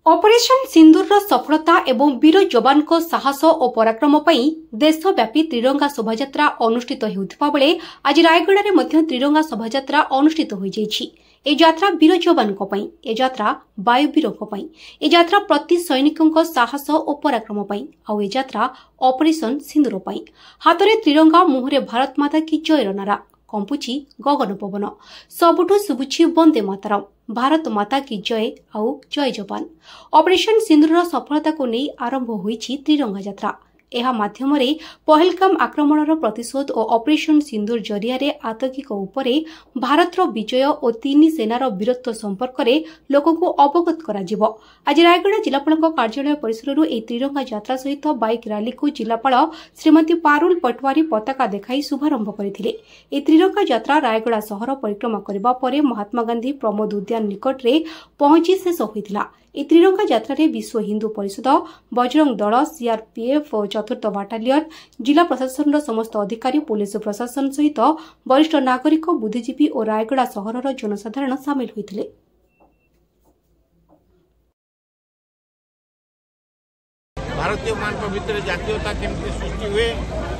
Operation सिंदूर सफलता एवं वीर जवान को साहस और पराक्रम पर देशव्यापी त्रिरंगा शोभायात्रा अनुष्ठित होता बेले आज रायगड़ा में त्रिरंगा शोभायात्रा अनुष्ठित हो जाइछि। ए यात्रा वीर जवान ए यात्रा वायुवीरों ए यात्रा प्रति सैनिकों साहस और पराक्रम आउ ए यात्रा ऑपरेशन सिंदूर हाथ में त्रिरंगा मुहरे भारत माता की जयर नारा कंपुची गगन पवन सबुठु शुभुछि वंदे मातरम भारत माता की जय आउ जय जवान। ऑपरेशन सिंदूर सफलता को नहीं आरंभ होईछि त्रिरंगा यात्रा। एहा माध्यम रे पहलगाम आक्रमणर प्रतिशोध और ऑपरेशन सिंदूर जरिया आतंकीक उपरे भारतर विजय और तीन सेनार वीरत्व संपर्क में लोक अवगत कराजिबो। आज रायगड़ा जिलापाल कार्यालय परिसर एक त्रिरंगा यात्रा सहित बाइक रैली को जिलापाल श्रीमती पारुल पटवारी पताका देखाई शुभारंभ करथिले। ए त्रिरंगा यात्रा रायगड़ा सहर परिक्रमा करबा परे महात्मा गांधी प्रमोद उद्यान निकट रे पहुंची शेष होइतिला। ए त्रिरंगा यात्रा रे विश्व हिंदू परिषद, बजरंग दल, सीआरपीएफ और चतुर्थ बाटालियन, जिला प्रशासन समस्त अधिकारी, पुलिस प्रशासन सहित वरिष्ठ नागरिक, बुद्धिजीवी और रायगड़ा सहरर जनसाधारण सामिल होइथिले। भारतीय मान भितर जातीयता केमती सृष्टि हुए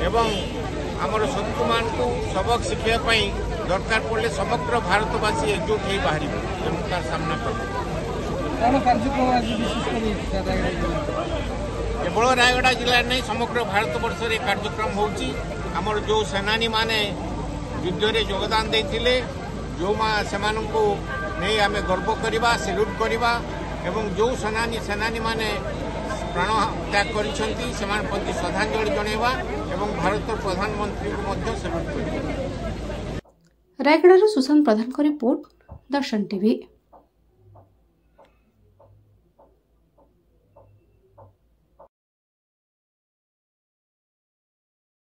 एवं आमर शत्रु मान को सबक शिखाई दरकार पड़े समग्र भारतवासी एकजुट हो बाहर तार सामना कर केवल रायगड़ा जिले नहीं समग्र भारत वर्ष में कार्यक्रम होमर जो सेनानी माने युद्ध में योगदान देते जो से नहीं आम गर्व करवा सेल्यूट करवा एवं जो सेनानी माने प्राण त्याग करती श्रद्धांजलि जनवा एवं भारत प्रधानमंत्री को सेल्यूट कर। रायगड़ा सुशांत प्रधान रिपोर्ट, दर्शन टीवी।